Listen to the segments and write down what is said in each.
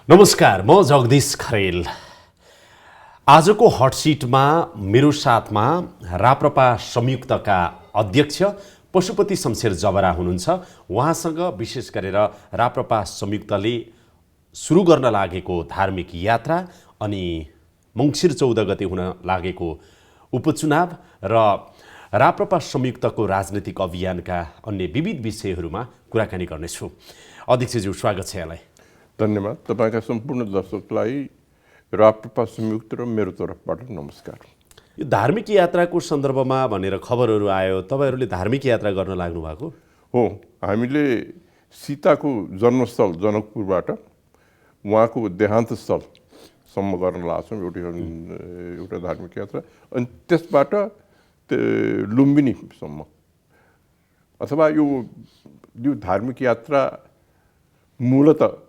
नमस्कार, म जगदीश खरेल। आजको हट सिटमा मेरो साथमा राप्रपा संयुक्तका अध्यक्ष पशुपति शमशेर जबरा हुनुहुन्छ। उहाँसँग विशेष गरेर राप्रपा संयुक्तले सुरु गर्न लागेको धार्मिक यात्रा अनि मङ्सिर 14 गते हुन लागेको उपचुनाव र राप्रपा संयुक्तको राजनीतिक अभियानका अन्य विविध विषयहरूमा कुराकानी गर्नेछु। अध्यक्षज्यू, स्वागत छ यहाँलाई। धन्यवाद। तपाईका सम्पूर्ण दर्शकलाई राप्रपा संयुक्त र मेरो तर्फबाट नमस्कार। यो धार्मिक यात्राको सन्दर्भमा भनेर खबरहरू आयो, तपाईहरूले धार्मिक यात्रा गर्न लाग्नु भएको हो। हामीले सीताको जन्मस्थल जनकपुरबाट उहाँको देहान्त स्थलसम्म गर्न लाग्छौँ एउटा धार्मिक यात्रा, अनि त्यसबाट लुम्बिनीसम्म। अथवा यो धार्मिक यात्रा मूलतः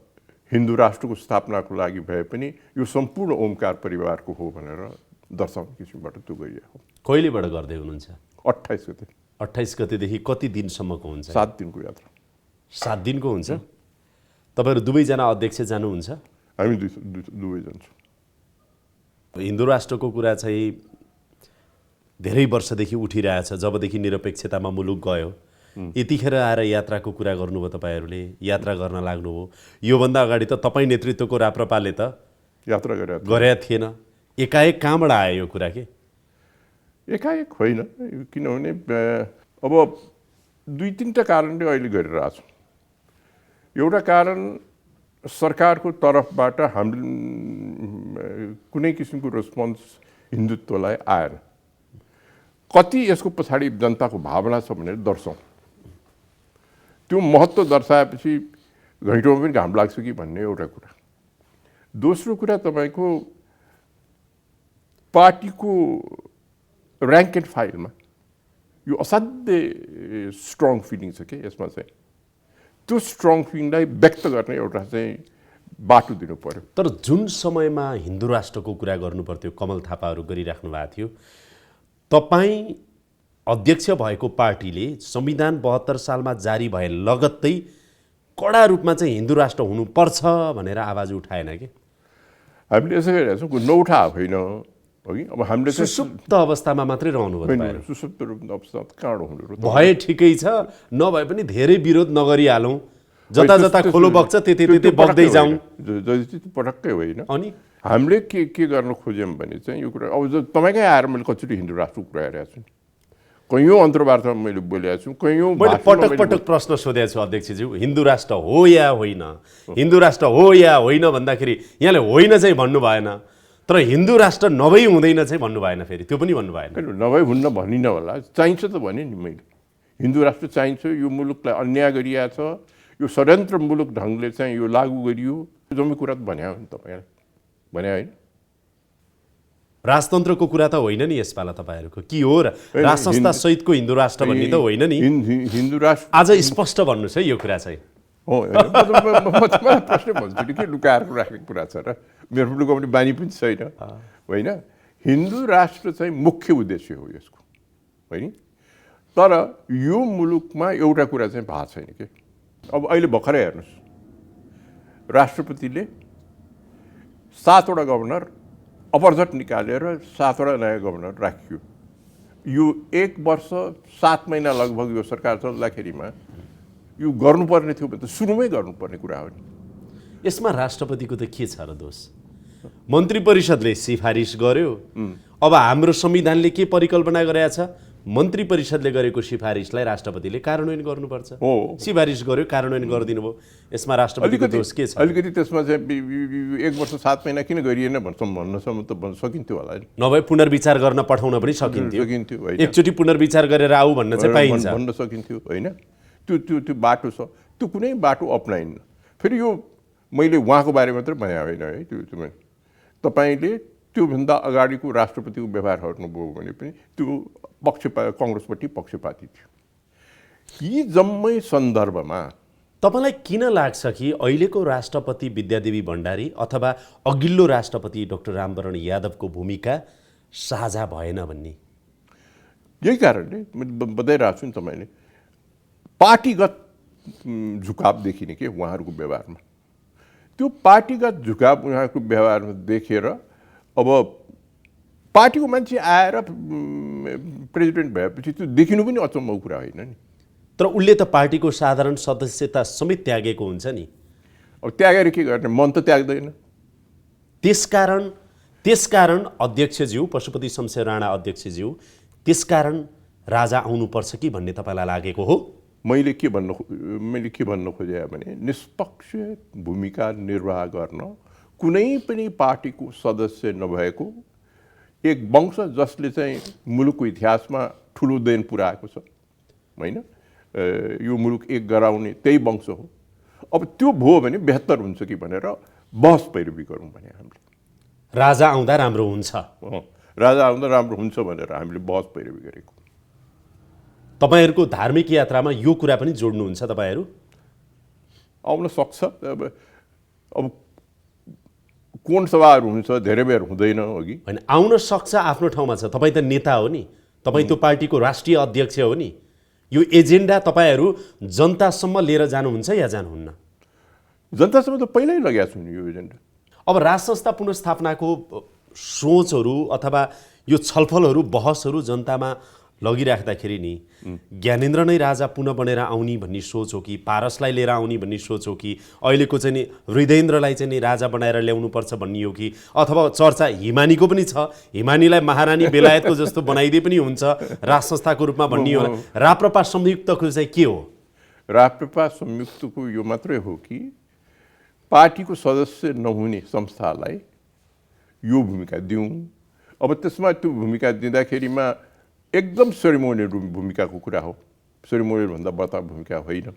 हिन्दू राष्ट्रको स्थापनाको लागि भए पनि यो सम्पूर्ण ओमकार परिवारको हो भनेर दर्शाउने किसिमबाट त्यो गरिएको। कहिलेबाट गर्दै हुनुहुन्छ? 28 गते। 28 गतेदेखि कति दिनसम्मको हुन्छ? 7 दिनको यात्रा। 7 दिनको हुन्छ। तपाईहरू दुवैजना अध्यक्ष जानुहुन्छ? हामी दुवै जान्छौँ। हिन्दू राष्ट्रको कुरा चाहिँ धेरै वर्षदेखि उठिरहेछ, जबदेखि निरपेक्षतामा मुलुक गयो। यतिखेर आएर यात्राको कुरा गर्नुभयो, तपाईहरूले यात्रा गर्न लाग्नुभयो। योभन्दा अगाडि त तपाईँ नेतृत्वको राप्रपाले त यात्रा गरेका थिएन। एकाएक कहाँबाट आयो यो कुरा? के एकाएक होइन, किनभने अब 2-3टा कारणले अहिले गरिरहेछौँ। एउटा कारण सरकारको तर्फबाट हामीले कुनै किसिमको रेस्पोन्स हिन्दुत्वलाई आएन। कति यसको पछाडि जनताको भावना छ भनेर दर्शाउँ। त्यो महत्त्व दर्शाएपछि घैँटोमा पनि घाम लाग्छ कि भन्ने एउटा कुरा। दोस्रो कुरा, तपाईँको पार्टीको ऱ्याङ्क एन्ड फाइलमा यो असाध्यै स्ट्रङ फिलिङ छ कि यसमा चाहिँ त्यो स्ट्रङ फिलिङलाई व्यक्त गर्ने एउटा चाहिँ बाटो दिनु पर्यो। तर जुन समयमा हिन्दू राष्ट्रको कुरा गर्नुपर्थ्यो, कमल थापाहरू गरिराख्नु भएको थियो, तपाईँ अध्यक्ष भएको पार्टीले संविधान 72 सालमा जारी भए लगत्तै कडा रूपमा चाहिँ हिन्दू राष्ट्र हुनुपर्छ भनेर आवाज उठाएन कि? हामीले यसो गरिरहेको छौँ, नउठा होइन अघि। अब हामीले सुसुप्त अवस्थामा मात्रै रहनुभयो। सुसुप्त अवस्था कहाँ रहनु भए ठिकै छ, नभए पनि धेरै विरोध नगरिहालौँ। जता जता खोलो बग्छ त्यति बग्दै जाउँ, पटक्कै होइन। अनि हामीले के गर्न खोज्यौँ भने चाहिँ यो कुरा, अब तपाईँकै आएर मैले कचोटि हिन्दू राष्ट्रको कुरा हेरेको छु, कैयौँ अन्तर्वार्तामा मैले बोलेको छु, कैयौँ मैले पटक पटक प्रश्न सोधेको छु अध्यक्षज्यू, हिन्दू राष्ट्र हो या होइन, हिन्दू राष्ट्र हो या होइन भन्दाखेरि यहाँले होइन चाहिँ भन्नु भएन, तर हिन्दू राष्ट्र नभई हुँदैन चाहिँ भन्नु भएन, फेरि त्यो पनि भन्नु भएन। नभई हुन्न भनिनँ होला, चाहिन्छ त भने नि मैले। हिन्दू राष्ट्र चाहिन्छ, यो मुलुकलाई अन्याय गरिएको छ, यो षड्यन्त्र मुलुक ढङ्गले चाहिँ यो लागू गरियो, जम्मै कुरा त भन्या हो नि तपाईँलाई, भन्या होइन? राजतन्त्रको कुरा त होइन नि यसपाला तपाईँहरूको? के हो र राज संस्था सहितको हिन्दू राष्ट्र भन्ने त होइन नि? हिन्दू राष्ट्र आज स्पष्ट भन्नुहोस् है यो कुरा चाहिँ। हो, मलाई प्रश्न भन्छु नि, के लुकाएर राखेको कुरा छ र? मेरो लुकाउने बानी पनि छैन, होइन? हिन्दू राष्ट्र चाहिँ मुख्य उद्देश्य हो यसको, होइन? तर यो मुलुकमा एउटा कुरा चाहिँ भएको छैन कि। अब अहिले भर्खरै हेर्नुहोस्, राष्ट्रपतिले 7वटा गभर्नर अपरझट निकालेर 7वटा नयाँ गभर्नर राखियो। यो 1 वर्ष 7 महिना लगभग यो सरकार चल्दाखेरिमा यो गर्नुपर्ने थियो भने त सुरुमै गर्नुपर्ने कुरा हो नि। यसमा राष्ट्रपतिको त के छ र दोष? मन्त्री परिषदले सिफारिस गर्यो। अब हाम्रो संविधानले के परिकल्पना गरेको छ? मन्त्री परिषदले गरेको सिफारिसलाई राष्ट्रपतिले कार्यान्वयन गर्नुपर्छ। सिफारिस गर्यो, कार्यान्वयन गरिदिनु भयो। यसमा राष्ट्रपतिको दोष के छ? अलिकति त्यसमा चाहिँ 1 वर्ष 7 महिना किन गरिएन भन्नसम्म त भन्न सकिन्थ्यो होला नि। नभए पुनर्विचार गर्न पठाउन पनि सकिन्थ्यो। एकचोटि पुनर्विचार गरेर आऊ भन्न चाहिँ पाइन्छ, भन्न सकिन्थ्यो, होइन? त्यो बाटो छ, त्यो कुनै बाटो अप्नाइन्न। फेरि यो मैले उहाँको बारे मात्रै भने होइन है, त्यो तपाईँले त्योभन्दा अगाडिको राष्ट्रपतिको व्यवहार हेर्नुभयो भने पनि त्यो कङ्ग्रेसपट्टि पक्षपाती थियो। यी जम्मै सन्दर्भमा तपाईँलाई किन लाग्छ कि अहिलेको राष्ट्रपति विद्यादेवी भण्डारी अथवा अघिल्लो राष्ट्रपति डाक्टर रामवरण यादवको भूमिका साझा भएन भन्ने? यही कारणले बताइरहेको छु नि तपाईँले, पार्टीगत झुकाव देखिने के उहाँहरूको व्यवहारमा। त्यो पार्टीगत झुकाव उहाँको व्यवहारमा देखेर अब पार्टीको मान्छे आएर प्रेसिडेन्ट भएपछि त्यो देखिनु पनि अचम्मको कुरा होइन नि। तर उसले त पार्टीको साधारण सदस्यता समेत त्यागेको हुन्छ नि। अब त्यागेर के गर्ने, मन त त्याग्दैन। त्यसकारण अध्यक्षज्यू, पशुपति शमशेर राणा अध्यक्षज्यू, त्यसकारण राजा आउनुपर्छ कि भन्ने तपाईँलाई लागेको हो? मैले के भन्न खोजेँ भने निष्पक्ष भूमिका निर्वाह गर्न कुनै पनि पार्टीको सदस्य नभएको एक वंश जसले चाहिँ मुलुकको इतिहासमा ठुलो देन पुर्याएको छ होइन, यो मुलुक एक गराउने त्यही वंश हो। अब त्यो भयो भने बेहतर हुन्छ कि भनेर बहस पैरवी गरौँ भने हामीले राजा आउँदा राम्रो हुन्छ, राजा आउँदा राम्रो हुन्छ भनेर हामीले बहस पैरवी गरेको। तपाईँहरूको धार्मिक यात्रामा यो कुरा पनि जोड्नुहुन्छ तपाईँहरू? आउन सक्छ। अब कोण सभाहरू हुन्छ, धेरै बेर हुँदैन अघि होइन, आउन सक्छ आफ्नो ठाउँमा छ। तपाईँ त नेता हो नि, तपाईँ त्यो पार्टीको राष्ट्रिय अध्यक्ष हो नि। यो एजेन्डा तपाईँहरू जनतासम्म लिएर जानुहुन्छ या जानुहुन्न? जनतासम्म त पहिल्यै लगेको छु नि यो एजेन्डा। अब राज संस्था पुनर्स्थापनाको सोचहरू अथवा यो छलफलहरू, बहसहरू जनतामा लगिराख्दाखेरि नि ज्ञानेन्द्र नै राजा पुनः बनेर आउने भन्ने सोच हो कि पारसलाई लिएर आउने भन्ने सोच हो कि अहिलेको चाहिँ नि हृदयेन्द्रलाई चाहिँ नि राजा बनाएर ल्याउनुपर्छ भन्ने हो कि अथवा चर्चा हिमानीको पनि छ, हिमानीलाई महारानी बेलायतको जस्तो बनाइदिए पनि हुन्छ राज संस्थाको रूपमा भन्ने हो। राप्रपा संयुक्तको चाहिँ के हो? राप्रपा संयुक्तको यो मात्रै हो कि पार्टीको सदस्य नहुने संस्थालाई यो भूमिका दिउँ। अब त्यसमा त्यो भूमिका दिँदाखेरिमा एकदम सेरेमोनियल भूमिकाको कुरा हो, सेरेमोनियल भन्दा बढ्ता भूमिका होइन।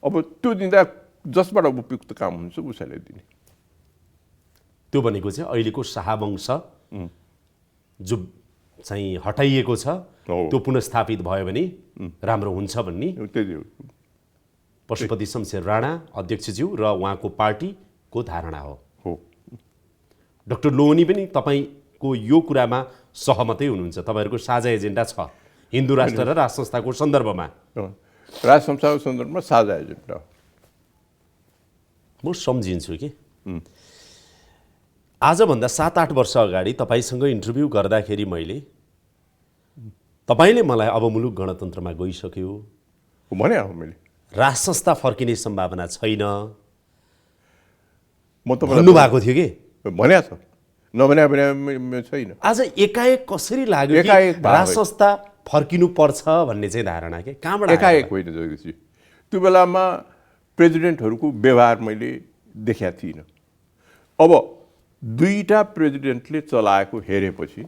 अब त्यो दिँदा जसबाट उपयुक्त काम हुन्छ उसैलाई दिने। त्यो भनेको चाहिँ अहिलेको शाहवंश जो चाहिँ हटाइएको छ त्यो पुनर्स्थापित भयो भने राम्रो हुन्छ भन्ने पशुपति शमशेर राणा अध्यक्षज्यू र उहाँको पार्टीको धारणा हो। डाक्टर लोहनी पनि तपाईँको यो कुरामा सहमतै हुनुहुन्छ? तपाईँहरूको साझा एजेन्डा छ हिन्दू राष्ट्र र राज संस्थाको सन्दर्भमा? राज संस्थाको सन्दर्भमा साझा एजेन्डा म सम्झिन्छु कि आजभन्दा 7-8 वर्ष अगाडि तपाईँसँग इन्टरभ्यू गर्दाखेरि तपाईँले मलाई अब मुलुक गणतन्त्रमा गइसक्यो भने मैले राज संस्था फर्किने सम्भावना छैन म त भन्नुभएको थियो कि भने छ, नभने छैन। आज एकाएक कसरी लाग्यो कि राज संस्था फर्किनु पर्छ भन्ने चाहिँ धारणा के कहाँबाट? एकाएक होइन जगदीशजी, त्यो बेलामा प्रेसिडेन्टहरूको व्यवहार मैले देखेको थिइनँ। अब दुईटा प्रेसिडेन्टले चलाएको हेरेपछि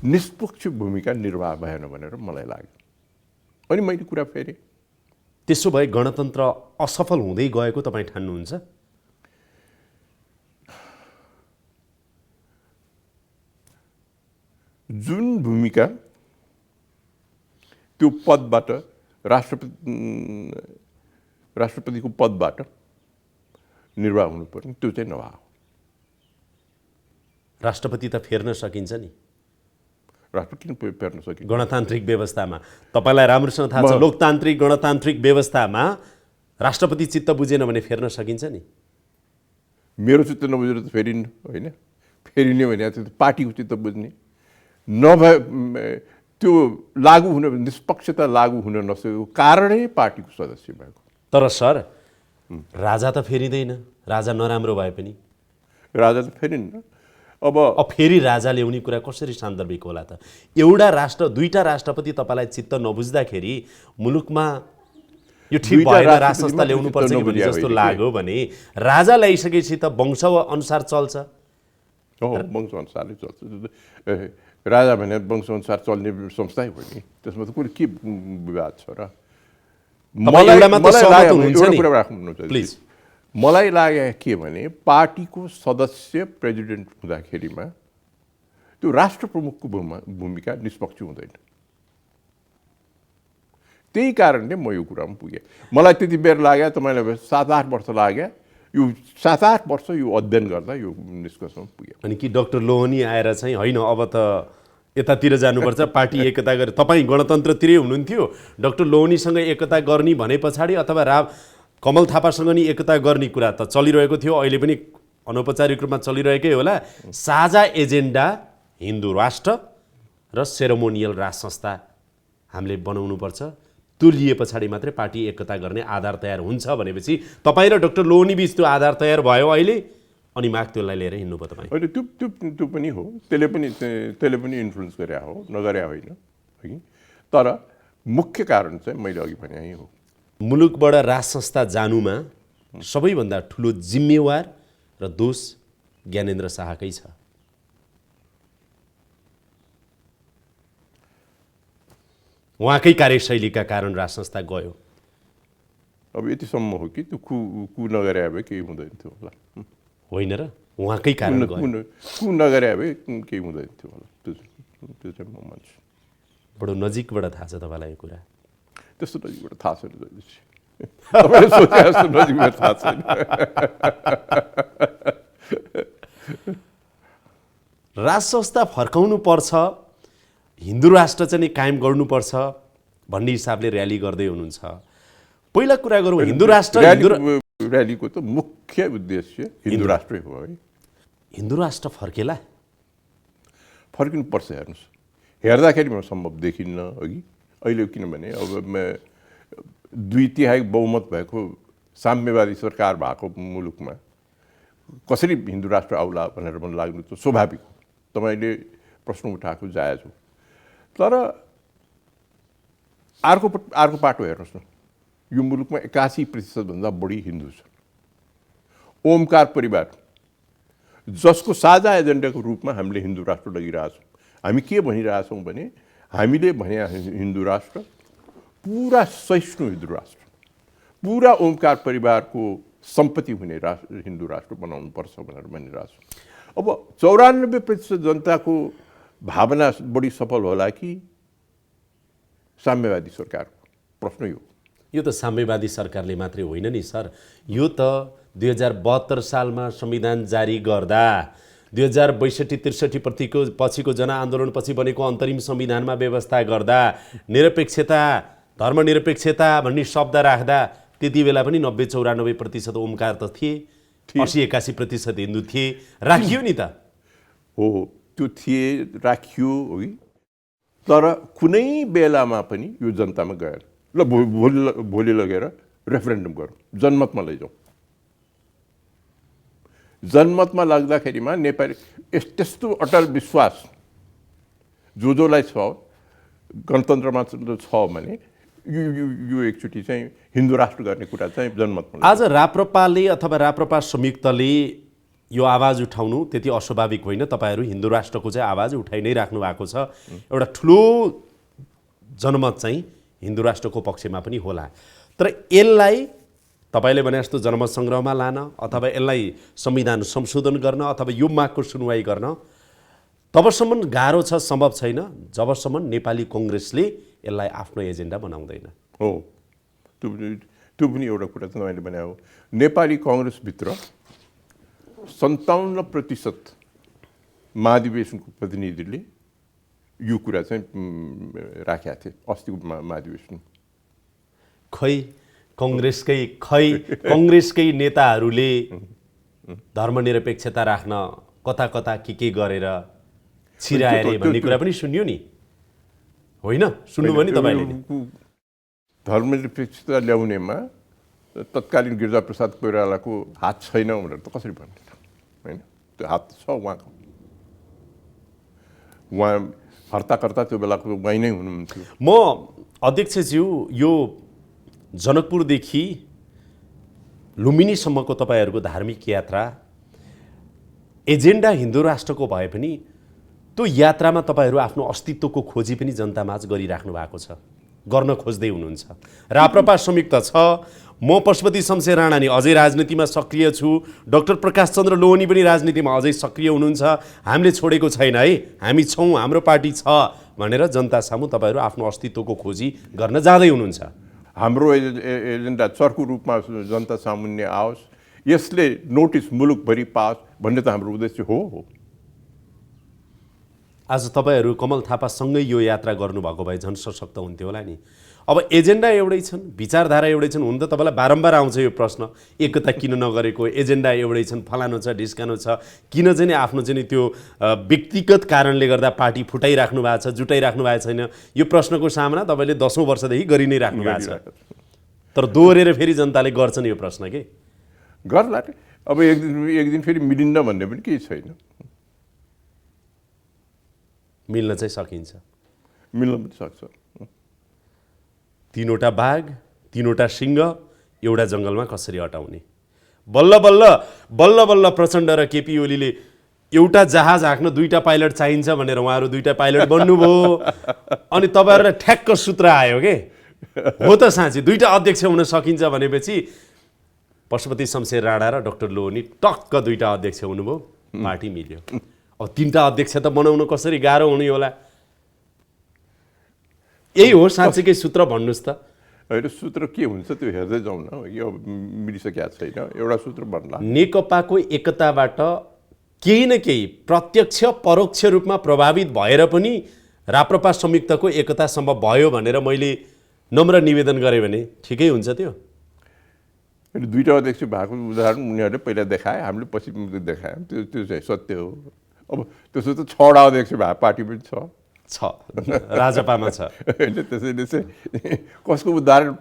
निष्पक्ष भूमिका निर्वाह भएन भनेर मलाई लाग्यो, अनि मैले कुरा फेरेँ। त्यसो भए गणतन्त्र असफल हुँदै गएको तपाईँ ठान्नुहुन्छ? जुन भूमिका त्यो पदबाट राष्ट्रपतिको पदबाट निर्वाह हुनुपर्ने त्यो चाहिँ नभए। राष्ट्रपति त फेर्न सकिन्छ नि, राष्ट्रपति फेर्न सकिन्छ गणतान्त्रिक व्यवस्थामा। तपाईँलाई राम्रोसँग थाहा छ लोकतान्त्रिक गणतान्त्रिक व्यवस्थामा राष्ट्रपति चित्त बुझेन भने फेर्न सकिन्छ नि। मेरो चित्त नबुझेर त फेरिन्न होइन, फेरिने भने त्यो पार्टीको चित्त बुझ्ने नभए त्यो लागू हुन, निष्पक्षता लागू हुन नसकेको कारणै पार्टीको सदस्य भएको। तर सर राजा त फेरिँदैन, राजा नराम्रो भए पनि राजा त फेरिन्न। अब फेरि राजा ल्याउने कुरा कसरी सान्दर्भिक होला त? एउटा राष्ट्र दुईटा राष्ट्रपति तपाईँलाई चित्त नबुझ्दाखेरि मुलुकमा यो ठिक भएन, राज संस्था ल्याउनु पर्छ कि भन्ने जस्तो लाग्यो भने राजा ल्याइसकेपछि त वंश अनुसार चल्छ। वंश अनुसारले चल्छ, राजा भने वंश अनुसार चल्ने संस्थै हो नि, त्यसमा त कुनै के विवाद छ र? मलाई लाग्यो के भने पार्टीको सदस्य प्रेसिडेन्ट हुँदाखेरिमा त्यो राष्ट्र प्रमुखको भूमिका निष्पक्ष हुँदैन। त्यही कारणले म यो कुरामा पुगेँ। मलाई त्यति बेर लाग्यो, तपाईँलाई 7-8 वर्ष लाग्यो, यो 7-8 वर्ष यो अध्ययन गर्दा यो निष्कर्षमा पुग्यो। अनि कि डाक्टर लोहनी आएर चाहिँ होइन अब त यतातिर जानुपर्छ, पार्टी एकता गरे। तपाईँ गणतन्त्रतिरै हुनुहुन्थ्यो, डाक्टर लोहनीसँग एकता गर्ने भने पछाडि अथवा कमल थापासँग नि एकता गर्ने कुरा त चलिरहेको थियो, अहिले पनि अनौपचारिक रूपमा चलिरहेकै होला। साझा एजेन्डा हिन्दू राष्ट्र र सेरोमोनियल राज संस्था हामीले बनाउनुपर्छ, त्यो लिए पछाडि मात्रै पार्टी एकता गर्ने आधार तयार हुन्छ भनेपछि तपाईँ र डाक्टर लोहनी बीच त्यो आधार तयार भयो अहिले, अनि माग्तोलाई लिएर हिँड्नु भयो तपाईँ। होइन, त्यो पनि हो, त्यसले पनि इन्फ्लुएन्स गरे हो, नगरे होइन है। तर मुख्य कारण चाहिँ मैले अघि भने यही हो, मुलुकबाट राज संस्था जानुमा सबैभन्दा ठुलो जिम्मेवार र दोष ज्ञानेन्द्र शाहकै छ। उहाँकै कार्यशैलीका कारण राज संस्था गयो। अब यतिसम्म हो कि त्यो कु नगरे भए केही हुँदैन थियो होला, होइन र उहाँकै कारण गयो। कु नगरे भए केही हुँदैन थियो होला, त्यो चाहिँ म मान्छु। बडो नजिकबाट थाहा छ तपाईँलाई यो कुरा? त्यस्तो नजिकबाट थाहा छैन जहिले, तपाईँले सोचे जस्तो नजिकबाट थाहा छैन। राज संस्था फर्काउनु पर्छ, हिन्दू राष्ट्र चाहिँ कायम गर्नुपर्छ भन्ने हिसाबले र्याली गर्दै हुनुहुन्छ। पहिला कुरा गरौँ हिन्दू राष्ट्र। र्यालीको त मुख्य उद्देश्य हिन्दू राष्ट्रै हो है। हिन्दू राष्ट्र फर्केला? फर्किनुपर्छ। हेर्नुहोस्, हेर्दाखेरि म सम्भव देखिन्न अघि अहिले, किनभने अब 2/3 बहुमत भएको साम्यवादी सरकार भएको मुलुकमा कसरी हिन्दू राष्ट्र आउला भनेर मन लाग्नु त स्वाभाविक हो। तपाईँले प्रश्न उठाएको जायज हो। तर अर्को पाटो हेर्नुहोस् न, यो मुलुकमा 81% भन्दा बढी हिन्दू छ। ओमकार परिवार जसको साझा एजेन्डाको रूपमा हामीले हिन्दू राष्ट्र लगिरहेछौँ। हामी के भनिरहेछौँ भने हामीले भने हिन्दू राष्ट्र पुरा सहिष्णु हिन्दू राष्ट्र, पुरा ओमकार परिवारको सम्पत्ति हुने हिन्दू राष्ट्र बनाउनुपर्छ भनेर भनिरहेछौँ। अब 94% जनताको भावना बढी सफल होला कि साम्यवादी सरकारको? प्रश्न यो त साम्यवादी सरकारले मात्रै होइन नि सर, यो त 2072 सालमा संविधान जारी गर्दा 2062-63 पछिको जनआन्दोलनपछि बनेको अन्तरिम संविधानमा व्यवस्था गर्दा निरपेक्षता, धर्मनिरपेक्षता भन्ने शब्द राख्दा त्यति बेला पनि 90-94% ओमकार त थिए, 80-81% हिन्दू थिए, राखियो नि त हो। त्यो थिए, राखियो है। तर कुनै बेलामा पनि यो जनतामा गएर ल भोलि लगेर रेफरेन्डम गरौँ, जनमतमा लैजाउँ। जनमतमा लाग्दाखेरिमा नेपाली त्यस्तो अटल विश्वास जोलाई छ गणतन्त्रमा छ भने यो एकचोटि चाहिँ हिन्दू राष्ट्र गर्ने कुरा चाहिँ जनमतमा। आज राप्रपाले अथवा राप्रपा संयुक्तले यो आवाज उठाउनु त्यति अस्वाभाविक होइन। तपाईँहरू हिन्दू राष्ट्रको चाहिँ आवाज उठाइ नै राख्नु भएको छ। एउटा ठुलो जनमत चाहिँ हिन्दू राष्ट्रको पक्षमा पनि होला। तर यसलाई तपाईँले भने जस्तो जनमत सङ्ग्रहमा लान अथवा यसलाई संविधान संशोधन गर्न अथवा यो मागको सुनवाई गर्न तबसम्म गाह्रो छ, सम्भव छैन जबसम्म नेपाली कङ्ग्रेसले यसलाई आफ्नो एजेन्डा बनाउँदैन। हो, त्यो पनि एउटा कुरा तपाईँले भने हो। नेपाली कङ्ग्रेसभित्र 57% महाधिवेशनको प्रतिनिधिले यो कुरा चाहिँ राखेका थिए अस्तिको महाधिवेशन। खै कङ्ग्रेसकै नेताहरूले धर्मनिरपेक्षता राख्न कता कता के गरेर छिराए भन्ने कुरा पनि सुन्यो नि, होइन? सुन्नुभयो नि तपाईँले? धर्मनिरपेक्षता ल्याउनेमा तत्कालीन गिरिजाप्रसाद कोइरालाको हात छैन भनेर त कसरी भन्ने, होइन? त्यो हात छ उहाँको। उहाँ हर्ताकर्ता त्यो बेलाको उहाँ नै हुनुहुन्थ्यो। म अध्यक्षज्यू यो जनकपुरदेखि लुम्बिनीसम्मको तपाईँहरूको धार्मिक यात्रा एजेन्डा हिन्दू राष्ट्रको भए पनि त्यो यात्रामा तपाईँहरू आफ्नो अस्तित्वको खोजी पनि जनतामाझ गरिराख्नु भएको छ, गर्न खोज्दै हुनुहुन्छ। राप्रपा संयुक्त छ, म पशुपति शमशेर राणा नि अझै राजनीतिमा सक्रिय छु, डाक्टर प्रकाश चन्द्र लोहनी पनि राजनीतिमा अझै सक्रिय हुनुहुन्छ। हामीले छोडेको छैन है, हामी छौँ, हाम्रो पार्टी छ भनेर जनता सामु तपाईँहरू आफ्नो अस्तित्वको खोजी गर्न जाँदै हुनुहुन्छ। हाम्रो एजेन्डा चर्को रूपमा जनता सामुन्ने आओस्, यसले नोटिस मुलुकभरि पाओस् भन्ने त हाम्रो उद्देश्य हो। आज तपाईँहरू कमल थापासँगै यो यात्रा गर्नुभएको भए झन् सशक्त हुन्थ्यो होला नि। अब एजेन्डा एउटै छन्, विचारधारा एउटै छन्। हुन त तपाईँलाई बारम्बार आउँछ यो प्रश्न, एकता किन नगरेको, एजेन्डा एउटै छन्, फलानु छ ढिस्कानु छ, किन चाहिँ नि आफ्नो चाहिँ नि त्यो व्यक्तिगत कारणले गर्दा पार्टी फुटाइराख्नु भएको छ, जुटाइराख्नु भएको छैन, यो प्रश्नको सामना तपाईँले 10औं वर्षदेखि गरि नै राख्नु भएको छ। तर दोहोरेर फेरि जनताले गर्छन् यो प्रश्न के गर्ला। अब एक दिन फेरि मिलिन्न भन्ने पनि केही छैन, मिल्न चाहिँ सकिन्छ। मिल्न पनि सक्छ। तीनवटा बाघ, तीनवटा सिंह एउटा जङ्गलमा कसरी अटाउने? बल्ल बल्ल बल्ल बल्ल प्रचण्ड र केपी ओलीले एउटा जहाज हाँक्न दुईटा पाइलट चाहिन्छ भनेर उहाँहरू दुईटा पाइलट बन्नुभयो। अनि तपाईँहरूलाई ठ्याक्क सूत्र आयो के हो त साँच्ची दुईटा अध्यक्ष हुन सकिन्छ भनेपछि पशुपति शमशेर राणा र डाक्टर लोहनी टक्क दुईटा अध्यक्ष हुनुभयो, पार्टी मिल्यो। अब तीनटा अध्यक्ष त बनाउनु कसरी गाह्रो हुने होला? यही हो साँच्चीकै सूत्र भन्नुहोस् त। होइन, सूत्र के हुन्छ त्यो हेर्दै जाउँ न। यो मिलिसकेको छैन, एउटा सूत्र बन्ला। नेकपाको एकताबाट केही न केही प्रत्यक्ष परोक्ष रूपमा प्रभावित भएर पनि राप्रपा संयुक्तको एकता सम्भव भयो भनेर मैले नम्र निवेदन गरेँ भने ठिकै हुन्छ त्यो? दुईटा अध्यक्ष भएको उदाहरण उनीहरूले पहिला देखाए, हामीले पछि देखायौँ, त्यो चाहिँ सत्य हो। अब त्यसो त 6वटा अध्यक्ष भएको पार्टी पनि छ, राजपामा छ। होइन, त्यसैले चाहिँ कसको उदाहरण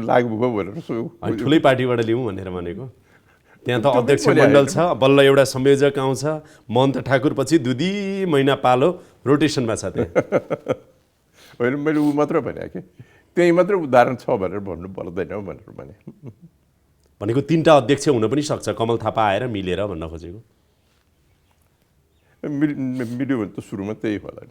लाग्नु भयो भनेर ठुलै पार्टीबाट लिउँ भनेर भनेको। त्यहाँ त अध्यक्ष मण्डल छ, बल्ल एउटा संयोजक आउँछ, महन्त ठाकुर पछि 2 महिना पालो रोटेसनमा छ त्यहाँ। होइन, मैले ऊ मात्र भने कि त्यही मात्र उदाहरण छ भनेर भन्नु पर्दैन भनेर भनेको तीनटा अध्यक्ष हुन पनि सक्छ, कमल थापा आएर मिलेर भन्न खोजेको। मिल्यो भने त सुरुमा त्यही होला।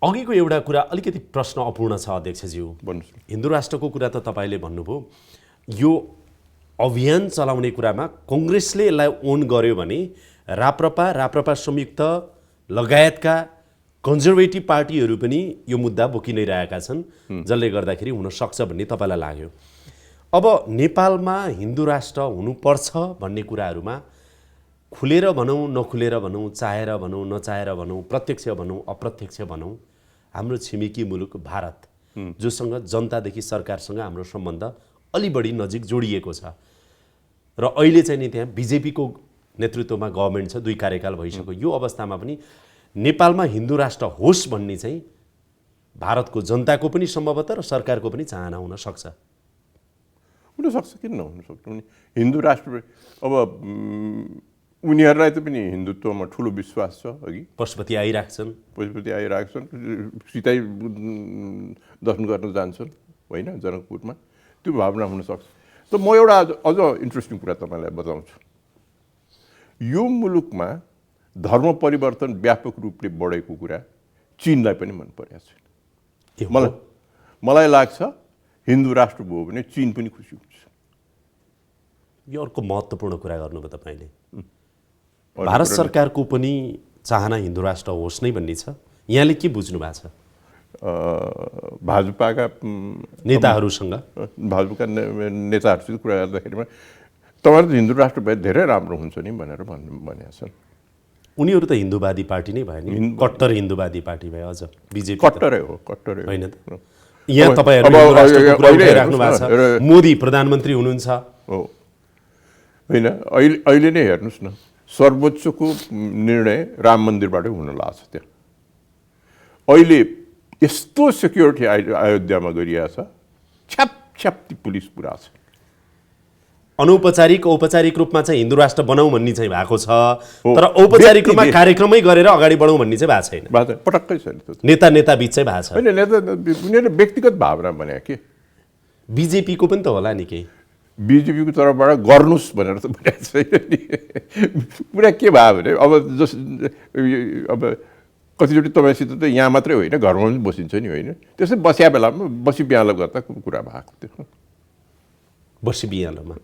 अघिको एउटा कुरा अलिकति प्रश्न अपूर्ण छ अध्यक्षज्यू। भन्नुहोस्। हिन्दू राष्ट्रको कुरा त तपाईँले भन्नुभयो, यो अभियान चलाउने कुरामा कङ्ग्रेसले यसलाई ओन गर्यो भने राप्रपा संयुक्त लगायतका कन्जर्भेटिभ पार्टीहरू पनि यो मुद्दा बोकि नै रहेका छन्, जसले गर्दाखेरि हुनसक्छ भन्ने तपाईँलाई लाग्यो। अब नेपालमा हिन्दू राष्ट्र हुनुपर्छ भन्ने कुराहरूमा खुलेर भनौँ, नखुलेर भनौँ, चाहेर भनौँ, नचाहेर भनौँ, प्रत्यक्ष भनौँ, अप्रत्यक्ष भनौँ, हाम्रो छिमेकी मुलुक भारत जोसँग जनतादेखि सरकारसँग हाम्रो सम्बन्ध अलि बढी नजिक जोडिएको छ र अहिले चाहिँ नि त्यहाँ बिजेपीको नेतृत्वमा गभर्मेन्ट छ, 2 कार्यकाल भइसक्यो। यो अवस्थामा पनि नेपालमा हिन्दू राष्ट्र होस् भन्ने चाहिँ भारतको जनताको पनि सम्भवतः र सरकारको पनि चाहना हुन सक्छ। हुनसक्छ, किन नहुनसक्छ? हिन्दू राष्ट्र अब उनीहरूलाई त पनि हिन्दुत्वमा ठुलो विश्वास छ। अघि पशुपति आइराख्छन्, सीतै दर्शन गर्न जान्छन्, होइन, जनकपुरमा, त्यो भावना हुनसक्छ। त म एउटा अझ इन्ट्रेस्टिङ कुरा तपाईँलाई बताउँछु। यो मुलुकमा धर्म परिवर्तन व्यापक रूपले बढेको कुरा चीनलाई पनि मन परेको छैन। मलाई लाग्छ हिन्दू राष्ट्र भयो भने चीन पनि खुसी हुन्छ। यो अर्को महत्त्वपूर्ण कुरा गर्नुभयो तपाईँले। भारत सरकारको पनि चाहना हिन्दू राष्ट्र होस् नै भन्ने छ। यहाँले के बुझ्नु भएको छ भाजपाका नेताहरूसँग? भाजपाका नेताहरूसित कुरा गर्दाखेरिमा तपाईँहरू त हिन्दू राष्ट्र भए धेरै राम्रो हुन्छ नि भनेर भनेका छन्। उनीहरू त हिन्दूवादी पार्टी नै भयो नि, कट्टर हिन्दूवादी पार्टी भयो। अझ बिजेपी कट्टरै हो, कट्टरै होइन त। यहाँ तपाईँहरू राख्नु भएको छ, मोदी प्रधानमन्त्री हुनुहुन्छ हो, होइन? अहिले नै हेर्नुहोस् न, सर्वोच्चको निर्णय राम मन्दिरबाटै हुन लाग्छ। त्यहाँ अहिले यस्तो सेक्युरिटी अयोध्यामा गरिएको छ, छ्याप पुलिस पुरा छ। अनौपचारिक औपचारिक रूपमा चाहिँ हिन्दू राष्ट्र बनाऊ भन्ने चाहिँ भएको छ, तर औपचारिक रूपमा कार्यक्रमै गरेर अगाडि बढौँ भन्ने चाहिँ भएको छैन। पटक्कै छैन। नेता बीच चाहिँ भएको छ। होइन, उनीहरूले व्यक्तिगत भावना भने के, बिजेपीको पनि त होला नि केही, बिजेपीको तर्फबाट गर्नुहोस् भनेर त भनेको छैन नि। कुरा के भयो भने अब कतिचोटि तपाईँसित त यहाँ मात्रै होइन, घरमा पनि बसिन्छ नि, होइन? त्यसै बसिया बेलामा बसी बिहान गर्दा कुरा भएको थियो। बसी बिहानमा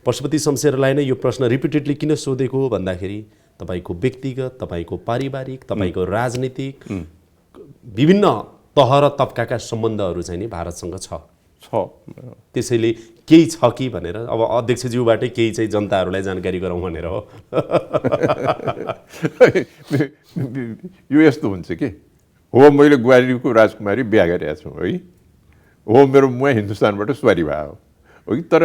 पशुपति शमशेरलाई नै यो प्रश्न रिपिटेडली किन सोधेको भन्दाखेरि तपाईँको व्यक्तिगत, तपाईँको पारिवारिक, तपाईँको राजनीतिक विभिन्न तह र तबकाका सम्बन्धहरू चाहिँ नि भारतसँग छ। छ। त्यसैले केही छ कि भनेर अब अध्यक्षज्यूबाटै केही चाहिँ जनताहरूलाई जानकारी गरौँ भनेर हो। यो यस्तो हुन्छ कि हो मैले ग्वालियरको राजकुमारी बिहा गरेका छु है, हो मेरो मुवा हिन्दुस्तानबाट स्वारी भयो हो कि, तर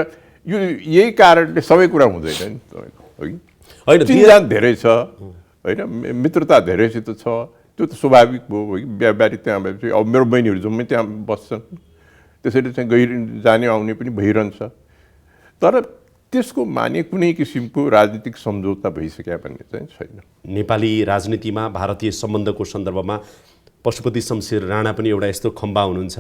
यो यही कारणले सबै कुरा हुँदैन नि तपाईँको है। होइन, चिनजान धेरै छ होइन, मित्रता धेरैसित छ, त्यो त स्वाभाविक भयो है। बिहाबारी त्यहाँ भएपछि अब मेरो बहिनीहरू जम्मै त्यहाँ बस्छन्, त्यसैले चाहिँ जाने आउने पनि भइरहन्छ। तर त्यसको माने कुनै किसिमको राजनीतिक सम्झौता भइसक्यो भन्ने चाहिँ छैन। नेपाली राजनीतिमा भारतीय सम्बन्धको सन्दर्भमा पशुपति शमशेर राणा पनि एउटा यस्तो खम्बा हुनुहुन्छ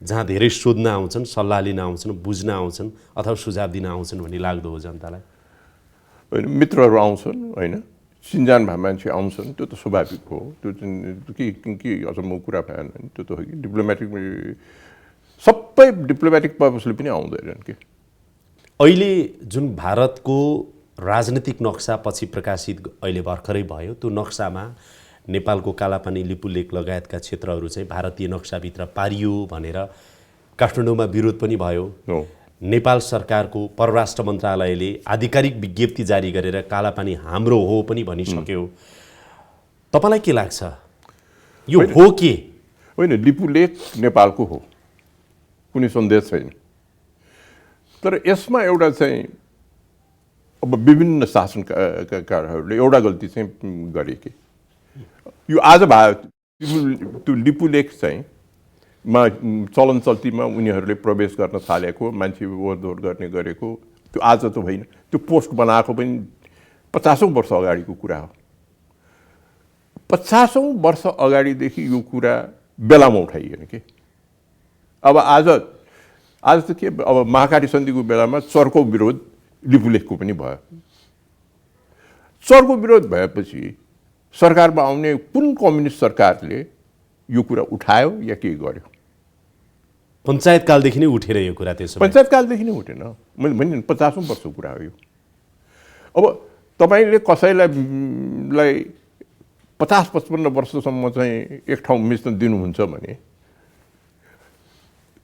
जहाँ धेरै सोध्न आउँछन्, सल्लाह लिन आउँछन्, बुझ्न आउँछन् अथवा सुझाव दिन आउँछन् भन्ने लाग्दो हो जनतालाई। होइन, मित्रहरू आउँछन् होइन, सिन्जान भए मान्छे आउँछन्, त्यो त स्वाभाविक हो। त्यो के अचम्मको कुरा भएन नि, त्यो त हो कि डिप्लोमेटिक, सबै डिप्लोमेटिक पर्पसले पनि आउँदैनन् कि। अहिले जुन भारतको राजनीतिक नक्सा पछि प्रकाशित अहिले भर्खरै भयो, त्यो नक्सामा नेपालको कालापानी, लिपुलेक लगायतका क्षेत्रहरू चाहिँ भारतीय नक्साभित्र पारियो भनेर काठमाडौँमा विरोध पनि भयो। नेपाल सरकारको परराष्ट्र मन्त्रालयले आधिकारिक विज्ञप्ति जारी गरेर कालापानी हाम्रो हो पनि भनिसक्यो। तपाईँलाई के लाग्छ, यो हो के होइन? लिपुलेक नेपालको हो, कुनै सन्देह छैन। तर यसमा एउटा चाहिँ अब विभिन्न शासनकारहरूले एउटा गल्ती चाहिँ गरे कि यो आज भयो त्यो लिपुलेख चाहिँ चलन चल्तीमा उनीहरूले प्रवेश गर्न थालेको, मान्छे ओहोरदोहोर गर्ने गरेको, त्यो आज त होइन। त्यो पोस्ट बनाएको पनि 50औं वर्ष अगाडिको कुरा हो। 50औं वर्ष अगाडिदेखि यो कुरा बेलामा उठाइएन कि। अब आज त के, अब महाकाली सन्धिको बेलामा चर्को विरोध लिपुलेखको पनि भयो। चर्को विरोध भएपछि सरकारमा आउने कुन कम्युनिस्ट सरकारले यो कुरा उठायो या के गर्यो? पञ्चायतकालदेखि नै उठेर यो कुरा, त्यसो पञ्चायतकालदेखि नै उठेन। मैले भने 50औं वर्षको कुरा हो यो। अब तपाईँले कसैलाई 50-55 वर्षसम्म चाहिँ एक ठाउँ मिच्न दिनुहुन्छ भने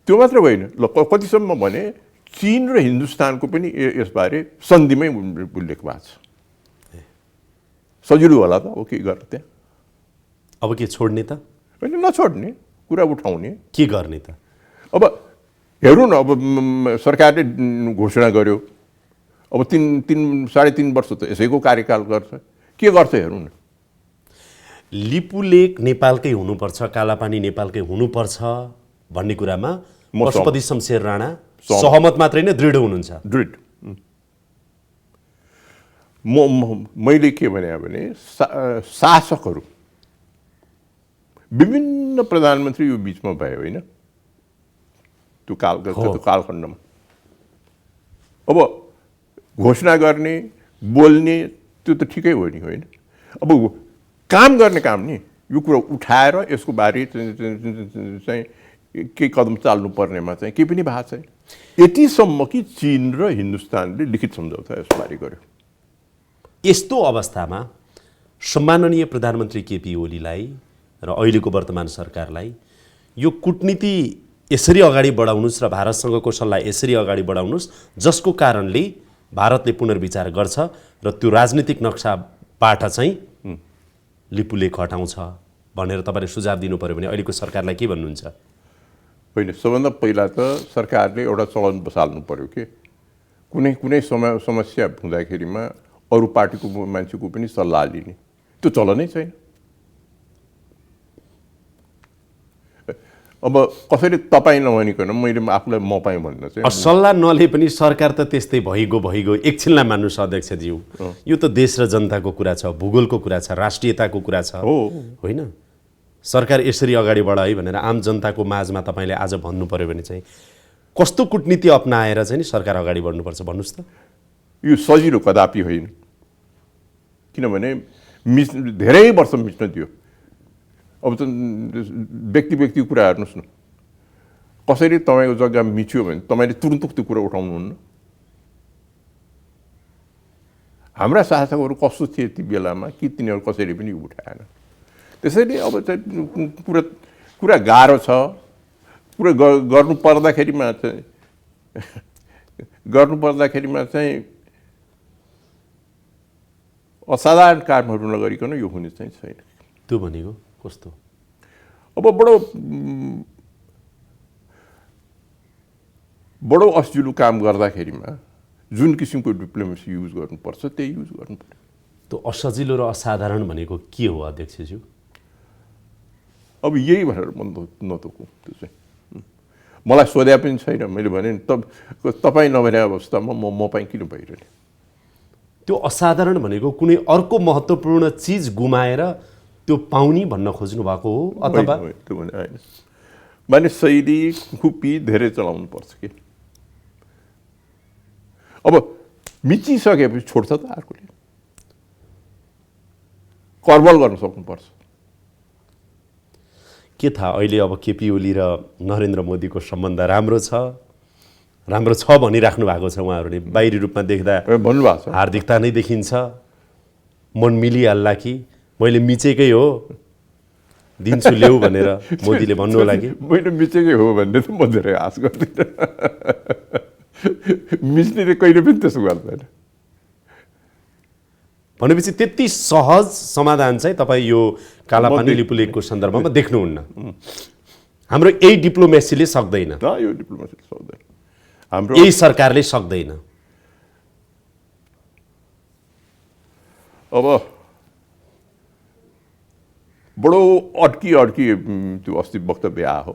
त्यो मात्र होइन, ल कतिसम्म भने चीन र हिन्दुस्तानको पनि यसबारे सन्धिमै उल्लेख भएको छ। सजिलो होला त, अब के गर्ने त्यहाँ? अब के छोड्ने त? होइन, नछोड्ने, कुरा उठाउने। के गर्ने त? अब हेरौँ न, अब सरकारले घोषणा गर्यो, अब 3.5 वर्ष त यसैको कार्यकाल गर्छ, के गर्छ हेरौँ न। लिपुलेक नेपालकै हुनुपर्छ, कालापानी नेपालकै हुनुपर्छ भन्ने कुरामा पशुपति शमशेर राणा सहमत मात्रै नै दृढ हुनुहुन्छ? दृढ। मैले के भने शासकहरू विभिन्न प्रधानमन्त्री यो बिचमा भयो होइन, त्यो कालखण्डमा। अब घोषणा गर्ने, बोल्ने, त्यो त ठिकै हो नि होइन। अब काम गर्ने काम नि, यो कुरा उठाएर यसको बारे चाहिँ केही कदम चाल्नु पर्नेमा चाहिँ केही पनि भएको छैन। यतिसम्म कि चीन र हिन्दुस्तानले लिखित सम्झौता यसबारे गर्यो। यस्तो अवस्थामा सम्माननीय प्रधानमन्त्री केपी ओलीलाई र अहिलेको वर्तमान सरकारलाई यो कूटनीति यसरी अगाडि बढाउनुस् र भारतसँगको सल्लाह यसरी अगाडि बढाउनुस् जसको कारणले भारतले पुनर्विचार गर्छ र त्यो राजनीतिक नक्साबाट चाहिँ लिपुलेख हटाउँछ भनेर तपाईँले सुझाव दिनु पर्यो भने अहिलेको सरकारलाई के भन्नुहुन्छ? होइन, सबभन्दा पहिला त सरकारले एउटा चलन बसाल्नु पर्यो कि कुनै समस्या हुँदाखेरिमा अरू पार्टीको मान्छेको पनि सल्लाह लिने, त्यो चलनै छैन। अब कसैले तपाईँ नभनिकन मैले आफूलाई म पाएँ भन्न चाहिँ सल्लाह नले पनि सरकार त त्यस्तै भइगयो। एकछिनलाई मान्नुहोस् अध्यक्षज्यू, यो त देश र जनताको कुरा छ, भूगोलको कुरा छ, राष्ट्रियताको कुरा छ होइन। सरकार यसरी अगाडि बढ है भनेर आम जनताको माझमा तपाईँले आज भन्नु पर्यो भने चाहिँ कस्तो कूटनीति अपनाएर चाहिँ नि सरकार अगाडि बढ्नुपर्छ भन्नुहोस् त? यो सजिलो कदापि होइन, किनभने धेरै वर्ष मिच्न दियो। अब त व्यक्ति कुरा हेर्नुहोस् न, कसरी तपाईँको जग्गा मिच्यो भने तपाईँले तुरुन्त त्यो कुरा उठाउनुहुन्न। हाम्रा शासकहरू कस्तो थिए ती बेलामा कि तिनीहरू कसैले पनि उठाएन। त्यसैले अब चाहिँ कुरा गाह्रो छ। पुरै गर्नुपर्दाखेरिमा चाहिँ असाधारण कामहरू नगरिकन यो हुने चाहिँ छैन। त्यो भनेको कस्तो? अब बडो असजिलो काम गर्दाखेरिमा जुन किसिमको डिप्लोमेसी युज गर्नुपर्छ त्यही युज गर्नु पर्यो। त्यो असजिलो र असाधारण भनेको के हो अध्यक्षज्यू? अब यही भनेर म नतोकौँ। त्यो चाहिँ मलाई सोध्या पनि छैन। मैले भने तपाईँ नभने अवस्थामा म चाहिँ किन भइरहने? त्यो असाधारण भनेको कुनै अर्को महत्त्वपूर्ण चिज गुमाएर त्यो पाउने भन्न खोज्नु भएको हो अथवा? त्यो भने होइन, माने शैली खुपी धेरै चलाउनु पर्छ कि। अब मिचिसकेपछि छोड्छ त अर्कोले, करबल गर्न सक्नुपर्छ। के थाहा अहिले अब केपी ओली र नरेन्द्र मोदीको सम्बन्ध राम्रो छ भनिराख्नु भएको छ उहाँहरूले। बाहिरी रूपमा देख्दा भन्नुभएको छ हार्दिकता नै देखिन्छ, मन मिलिहाल्ला कि मैले मिचेकै हो दिन्छु ल्याऊ भनेर मोदीले भन्नु होला कि? मैले मिचेकै हो भन्ने त म धेरै आश गर्दिनँ। मिच्नेले कहिले पनि त्यसो गर्दैन। भनेपछि त्यति सहज समाधान चाहिँ तपाईँ यो कालापानी लिपुलेकको सन्दर्भमा देख्नुहुन्न? हाम्रो यही डिप्लोमेसीले सक्दैन, यो डिप्लोमेसीले सक्दैन, हाम्रो यही सरकारले सक्दैन। अब बडो अड्की त्यो अस्ति वक्तव्य आयो,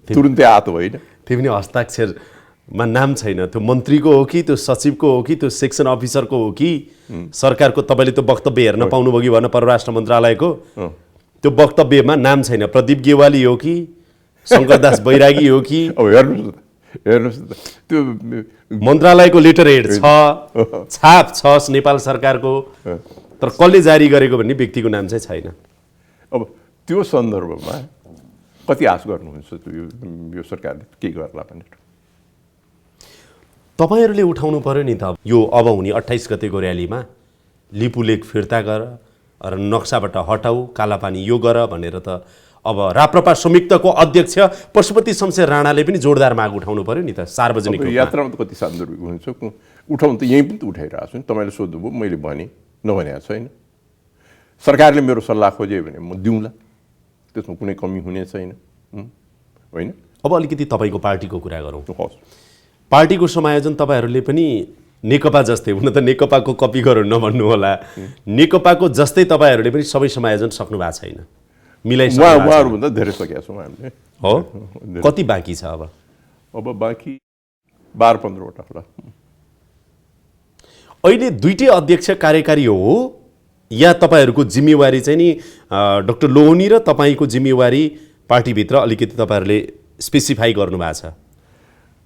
तुरुन्तै आतो होइन। त्यो पनि हस्ताक्षरमा नाम छैन, त्यो मन्त्रीको हो कि त्यो सचिवको हो कि त्यो सेक्सन अफिसरको हो कि सरकारको? तपाईँले त्यो वक्तव्य हेर्न पाउनुभयो कि भएन परराष्ट्र मन्त्रालयको? त्यो वक्तव्यमा नाम छैन। प्रदीप गेवाली हो कि शङ्करदास बैरागी हो कि? अब हेर्नुहोस् न त्यो मन्त्रालयको लेटर हेड छ, छाप छ नेपाल सरकारको, तर कसले जारी गरेको भन्ने व्यक्तिको नाम चाहिँ छैन। अब त्यो सन्दर्भमा कति आश गर्नुहुन्छ यो सरकारले के गर्ला भनेर? तपाईँहरूले उठाउनु पर्यो नि त। यो अब हुने 28 गतेको र्यालीमा लिपुलेक फिर्ता गर र नक्साबाट हटाऊ, कालापानी यो गर भनेर त अब राप्रपा संयुक्तको अध्यक्ष पशुपति शमशेर राणाले पनि जोरदार माग उठाउनु पर्यो नि त सार्वजनिक रूपमा। यात्रामा त कति सान्दर्भिक हुन्छ, उठाउनु त यहीँ पनि त उठाइरहेको छु नि। तपाईँले सोध्नुभयो, मैले भने नभने छैन। सरकारले मेरो सल्लाह खोज्यो भने म दिउँला, त्यसमा कुनै कमी हुने छैन, होइन? अब अलिकति तपाईँको पार्टीको कुरा गरौँ। हस्, पार्टीको समायोजन तपाईँहरूले पनि नेकपा जस्तै, हुन त नेकपाको कपी गरौँ नभन्नु होला, नेकपाको जस्तै तपाईँहरूले पनि सबै समायोजन सक्नु भएको छैन, मिलाइसक्नु भएको छैन। उहाँहरूभन्दा धेरै सकेका छौँ हामीले। हो, कति बाँकी छ अब? अब बाँकी 12-15 वटा होला। अहिले दुईटै अध्यक्ष कार्यकारी हो या तपाईँहरूको जिम्मेवारी चाहिँ नि डाक्टर लोहनी र तपाईँको जिम्मेवारी पार्टीभित्र अलिकति तपाईँहरूले स्पेसिफाई गर्नुभएको छ?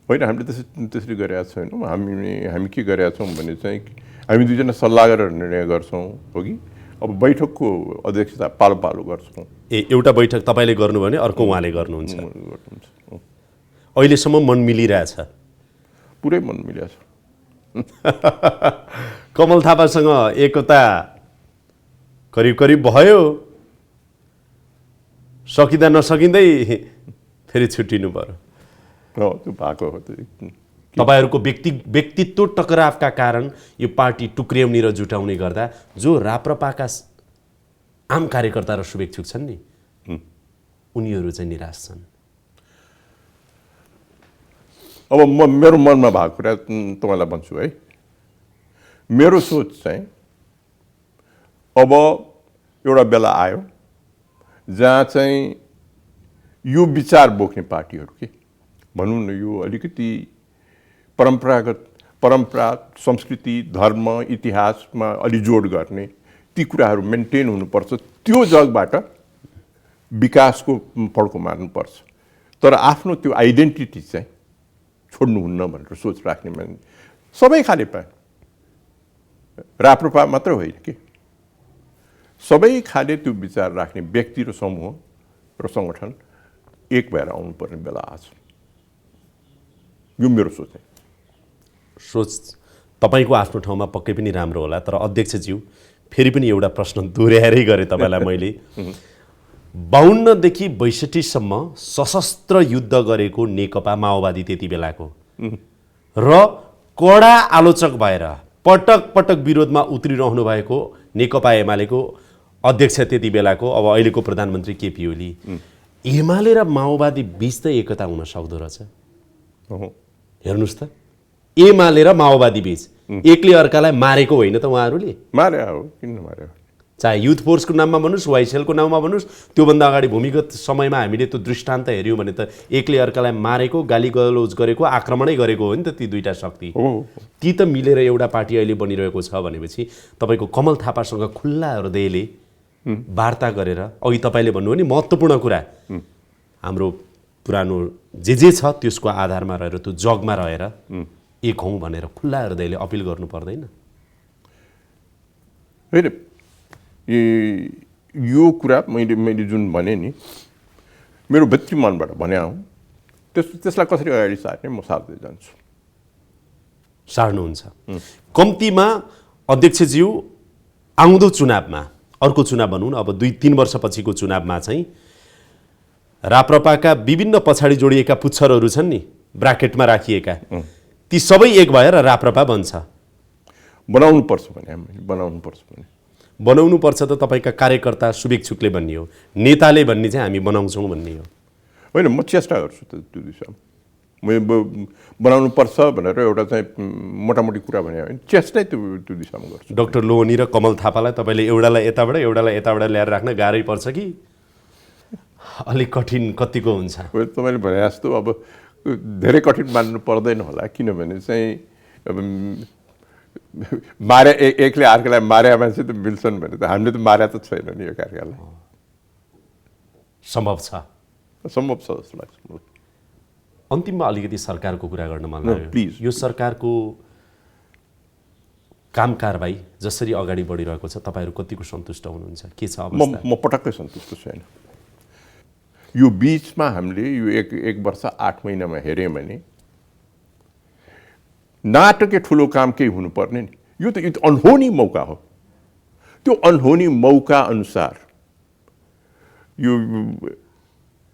होइन, हामीले त्यसरी गरेका छैनौँ। हामी के गरेका छौँ भने चाहिँ हामी दुईजना सल्लाह गरेर निर्णय गर्छौँ, हो कि? अब बैठकको अध्यक्षता पालो पालो गर्छौँ। एउटा बैठक तपाईँले गर्नुभयो भने अर्को उहाँले गर्नुहुन्छ? अहिलेसम्म मन मिलिरहेछ? पुरै मन मिलेछ। कमल थापासँग एकता करिब करिब भयो, सकिँदा नसकिँदै फेरि छुट्टिनु पर्यो। त्यो भएको हो। तपाईँहरूको व्यक्तित्व टकरावका कारण यो पार्टी टुक्र्याउने र जुटाउने गर्दा जो राप्रपाका आम कार्यकर्ता र शुभेच्छुक छन् नि उनीहरू चाहिँ निराश छन्। अब मेरो मनमा भएको कुरा तपाईँलाई भन्छु है। मेरो सोच चाहिँ अब एउटा बेला आयो जहाँ चाहिँ यो विचार बोक्ने पार्टीहरू के भनौँ न, यो अलिकति परम्परा, संस्कृति, धर्म, इतिहासमा अलि जोड गर्ने ती कुराहरू मेन्टेन हुनुपर्छ। त्यो जगबाट विकासको फड्को मार्नुपर्छ, तर आफ्नो त्यो आइडेन्टिटी चाहिँ छोड्नुहुन्न भनेर सोच राख्ने मान्छे सबै खाले पाए, राप्रपा मात्र होइन कि सबै खाले त्यो विचार राख्ने व्यक्ति र समूह र सङ्गठन एक भएर आउनुपर्ने बेला आछ। यो मेरो सोच है। सोच तपाईँको आफ्नो ठाउँमा पक्कै पनि राम्रो होला, तर अध्यक्षज्यू फेरि पनि एउटा प्रश्न दोहोऱ्याएरै गरेँ तपाईँलाई मैले। 52 देखि 62 सम्म सशस्त्र युद्ध गरेको नेकपा माओवादी त्यति बेलाको र कडा आलोचक भएर पटक पटक विरोधमा उत्रिरहनु भएको नेकपा एमालेको अध्यक्ष त्यति बेलाको अब अहिलेको प्रधानमन्त्री केपी ओली एमाले र माओवादी बीच त एकता हुन सक्दो रहेछ। हेर्नुहोस् त, एमाले र माओवादी बीच एकले अर्कालाई मारेको होइन त उहाँहरूले? मारे हो, किन मारे? चाहे युथ फोर्सको नाममा भन्नुहोस्, वाइसेलको नाममा भन्नुहोस्, त्योभन्दा अगाडि भूमिगत समयमा हामीले त्यो दृष्टान्त हेऱ्यौँ भने त एकले अर्कालाई मारेको, गाली गलौज गरेको, आक्रमणै गरेको हो नि त ती दुईटा शक्ति। ती त मिलेर एउटा पार्टी अहिले बनिरहेको छ भनेपछि तपाईँको कमल थापासँग खुल्ला हृदयले वार्ता गरेर, अघि तपाईँले भन्नुभयो नि महत्त्वपूर्ण कुरा, हाम्रो पुरानो जे छ त्यसको आधारमा रहेर त्यो जगमा रहेर एक हौँ भनेर खुल्ला हृदयले अपिल गर्नु पर्दैन? होइन, यो कुरा मैले जुन भने नि मेरो भित्री मनबाट भने हौँ, त्यसलाई कसरी अगाडि सार्ने म सार्दै जान्छु। सार्नुहुन्छ? कम्तीमा अध्यक्षज्यू आउँदो चुनावमा, अर्को चुनाव भनौँ न, अब 2-3 वर्षपछिको चुनावमा चाहिँ राप्रपाका विभिन्न पछाडि जोडिएका पुच्छरहरू छन् नि ब्राकेटमा राखिएका, ती सबै एक भएर राप्रपा बन्छ। बनाउनु पर्छ भने बनाउनु पर्छ भने बनाउनु पर्छ त तपाईँका कार्यकर्ता शुभेच्छुकले भन्ने हो, नेताले भन्ने चाहिँ हामी बनाउँछौँ भन्ने हो होइन। म चेष्टा गर्छु त त्यो दिशामा, म बनाउनु पर्छ भनेर एउटा चाहिँ मोटामोटी कुरा भने होइन, चेष्टै त्यो दिशामा गर्छु। डाक्टर लोहनी र कमल थापालाई तपाईँले एउटालाई यताबाट ल्याएर राख्न गाह्रै पर्छ कि अलिक कठिन कतिको हुन्छ? तपाईँले भने जस्तो अब धेरै कठिन मान्नु पर्दैन होला, किनभने चाहिँ अब मारे एकले अर्कालाई मारे मान्छे त मिल्छन् भने त हामीले त मारे त छैन नि अर्कालाई। सम्भव छ? सम्भव छ जस्तो लाग्छ। अन्तिममा अलिकति सरकारको कुरा गर्न मन लाग्यो। प्लिज। यो सरकारको काम कारबाही जसरी अगाडि बढिरहेको छ तपाईँहरू कतिको सन्तुष्ट हुनुहुन्छ? के छ अवस्था? म पटक्कै सन्तुष्ट छैन। यो बीचमा हामीले यो एक वर्ष 8 महिनामा हेऱ्यौँ भने नाटकीय ठुलो काम केही हुनुपर्ने नि, यो त अनहोनी मौका हो। त्यो अनहोनी मौका अनुसार यो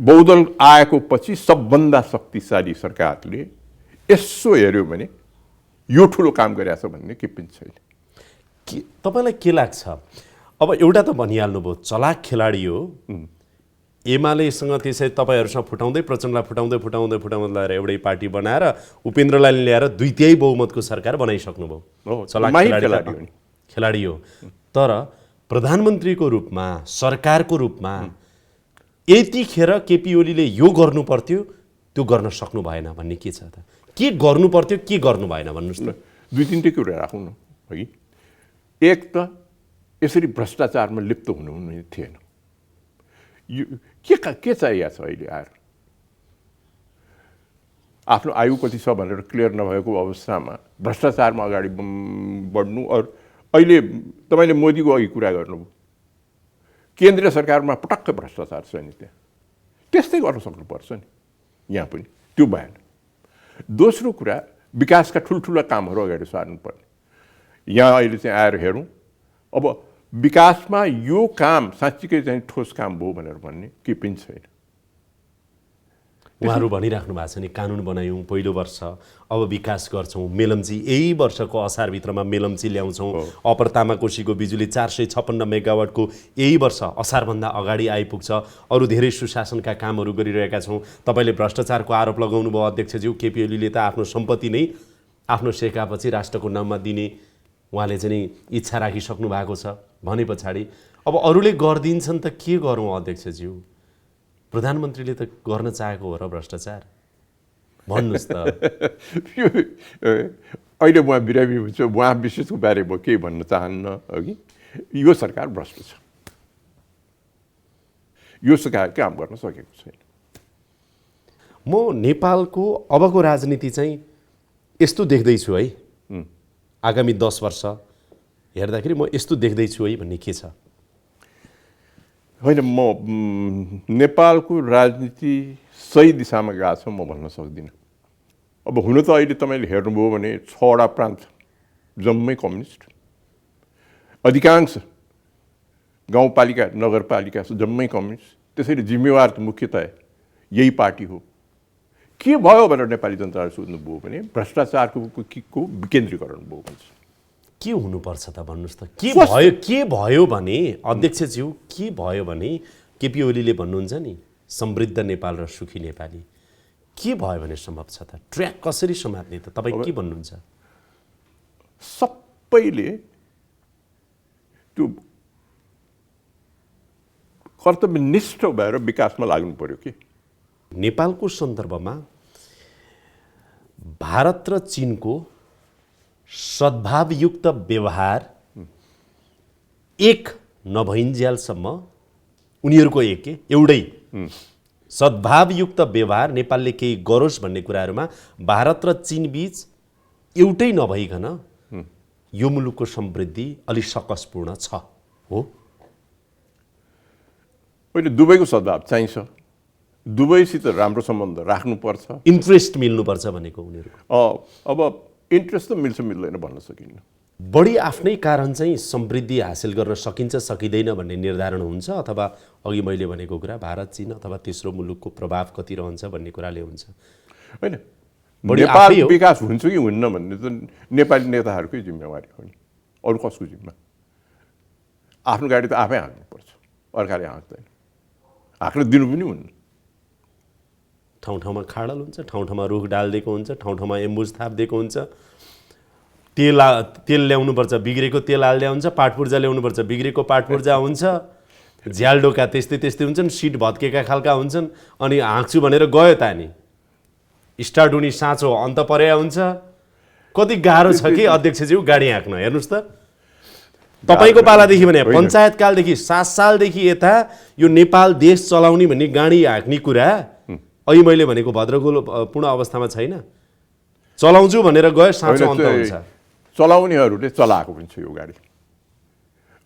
बहुदल आएको पछि सबभन्दा शक्तिशाली सरकारले यसो हेऱ्यो भने यो ठुलो काम गरेछ भन्ने के पनि छैन। तपाईँलाई के लाग्छ? अब एउटा त भनिहाल्नुभयो चलाक खेलाडी हो, एमालेसँग त्यसै तपाईँहरूसँग फुटाउँदै प्रचण्डलाई फुटाउँदै ल्याएर एउटै पार्टी बनाएर उपेन्द्रलाई ल्याएर 2/3 बहुमतको सरकार बनाइसक्नुभयो। चलाक खेलाडी हो। तर प्रधानमन्त्रीको रूपमा, सरकारको रूपमा यतिखेर केपी ओलीले यो गर्नु पर्थ्यो, त्यो गर्न सक्नु भएन भन्ने के छ त? के गर्नु पर्थ्यो, के गर्नु भएन भन्नुहोस् न। 2-3 कुरा राखौँ न है। एक त यसरी भ्रष्टाचारमा लिप्त हुनु थिएन। यो के चाहिएको छ अहिले आएर? आफ्नो आयु कति छ भनेर क्लियर नभएको अवस्थामा भ्रष्टाचारमा अगाडि बढ्नु। और अहिले तपाईँले मोदीको अघि कुरा गर्नुभयो, केन्द्रीय सरकारमा पटक्कै भ्रष्टाचार छ नि, त्यहाँ त्यस्तै गर्न सक्नुपर्छ नि यहाँ पनि, त्यो भएन। दोस्रो कुरा, विकासका ठुल्ठुला कामहरू अगाडि सार्नुपर्ने। यहाँ अहिले चाहिँ आएर हेरौँ, अब विकासमा यो काम साँच्चीकै चाहिँ ठोस काम भयो भनेर भन्ने के पनि छैन। उहाँहरू भनिराख्नु भएको छ नि, कानुन बनायौँ पहिलो वर्ष, अब विकास गर्छौँ, मेलम्ची यही वर्षको असारभित्रमा मेलम्ची ल्याउँछौँ, अप्पर तामाकोशीको बिजुली 456 मेगावाटको यही वर्ष असारभन्दा अगाडि आइपुग्छ, अरू धेरै सुशासनका कामहरू गरिरहेका छौँ। तपाईँले भ्रष्टाचारको आरोप लगाउनु भयो अध्यक्षज्यू। केपी ओलीले त आफ्नो सम्पत्ति नै आफ्नो सेकापछि राष्ट्रको नाममा दिने उहाँले चाहिँ इच्छा राखिसक्नु भएको छ भने पछाडि अब अरूले गरिदिन्छन् त के गरौँ अध्यक्षज्यू? प्रधानमन्त्रीले त गर्न चाहेको हो र भ्रष्टाचार? भन्नुहोस् त। अहिले उहाँ बिरामी हुन्छ, उहाँ विशेषको बारेमा केही भन्न चाहन्न अघि। यो सरकार भ्रष्ट छ, यो सरकार काम गर्न सकेको छैन। म नेपालको अबको राजनीति चाहिँ यस्तो देख्दैछु है, आगामी 10 वर्ष हेर्दाखेरि म यस्तो देख्दैछु है भन्ने के छ? होइन, म नेपालको राजनीति सही दिशामा गएको छ म भन्न सक्दिनँ। अब हुन त अहिले तपाईँले हेर्नुभयो भने 6वटा प्रान्त जम्मै कम्युनिस्ट, अधिकांश गाउँपालिका नगरपालिका जम्मै कम्युनिस्ट, त्यसैले जिम्मेवार त मुख्यतः यही पार्टी हो। के भयो भनेर नेपाली जनताले सोध्नुभयो भने भ्रष्टाचारको विकेन्द्रीकरण भयो भन्छ। के हुनुपर्छ त भन्नुहोस् त, के भयो भने अध्यक्षज्यू, के भयो भने केपी ओलीले भन्नुहुन्छ नि समृद्ध नेपाल र सुखी नेपाली, के भयो भने सम्भव छ त? ट्र्याक कसरी समात्ने त? तपाईँ के भन्नुहुन्छ? सबैले त्यो कर्तव्यनिष्ठ भएर विकासमा लाग्नु पर्यो कि। नेपालको सन्दर्भमा भारत र चीनको सद्भावयुक्त व्यवहार एक नभइन्जेलसम्म उनीहरूको एउटै सद्भावयुक्त व्यवहार नेपालले केही गरोस् भन्ने कुराहरूमा भारत र चीन बीच एउटै नभइकन यो मुलुकको समृद्धि अलि सकसपूर्ण छ हो। अहिले दुबईको सद्भाव चाहिन्छ, दुबईसित राम्रो सम्बन्ध राख्नुपर्छ, इन्ट्रेस्ट मिल्नुपर्छ भनेको उनीहरूको। अब इन्ट्रेस्ट त मिल्छ मिल्दैन भन्न सकिन्न। बढी आफ्नै कारण चाहिँ समृद्धि हासिल गर्न सकिन्छ सकिँदैन भन्ने निर्धारण हुन्छ, अथवा अघि मैले भनेको कुरा भारत चीन अथवा तेस्रो मुलुकको प्रभाव कति रहन्छ भन्ने कुराले हुन्छ? होइन, नेपाल विकास हुन्छ कि हुन्न भन्ने त नेपाली नेताहरूकै जिम्मेवारी हो नि, अरू कसको जिम्मा? आफ्नो गाडी त आफै हाँक्नुपर्छ, अर्काले हाँक्दैन, हाँक्न दिनु पनि हुन्न। ठाउँ ठाउँमा खाडल हुन्छ, ठाउँ ठाउँमा रुख डालिदिएको हुन्छ, ठाउँ ठाउँमा एम्बुज थापिदिएको हुन्छ, तेल ल्याउनुपर्छ बिग्रेको तेल हाल्दै हुन्छ, पाटपुर्जा ल्याउनुपर्छ बिग्रेको पाटपुर्जा हुन्छ, झ्यालडोका त्यस्तै त्यस्तै हुन्छन्, सिट भत्केका खालका हुन्छन्, अनि हाँक्छु भनेर गयो त नि स्टार्ट हुने साँचो अन्त पर्या हुन्छ। कति गाह्रो छ कि अध्यक्षज्यू गाडी हाँक्न। हेर्नुहोस् त, तपाईँको पालादेखि भने पञ्चायतकालदेखि 7 सालदेखि यता यो नेपाल देश चलाउने भन्ने गाडी हाँक्ने कुरा अहिले मैले भनेको भद्रगोलो पूर्ण अवस्थामा छैन। चलाउँछु भनेर गयो, साँचो अन्त हुन्छ। चलाउनेहरूले चलाएको पनि छ यो गाडी।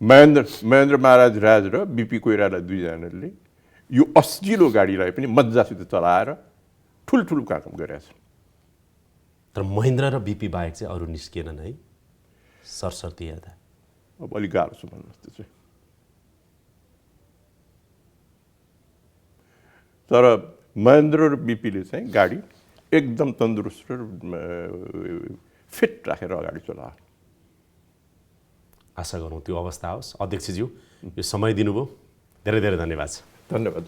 महेन्द्र महाराज राज र बिपी कोइराला दुईजनाले यो अस्जिलो गाडीलाई पनि मजासित चलाएर ठुल्ठुलो काम गरेका छन्। तर महेन्द्र र बिपी बाहेक चाहिँ अरू निस्किएनन् है सरसर्ती हेर्दा। अब अलिक गाह्रो छ भन्नुहोस् त्यो चाहिँ। तर महेन्द्र र बिपीले चाहिँ गाडी एकदम तन्दुरुस्त र फिट राखेर अगाडि चलायो। आशा गरौँ त्यो अवस्था आओस्। अध्यक्षज्यू, यो समय दिनुभयो, धेरै धेरै धन्यवाद छ। धन्यवाद।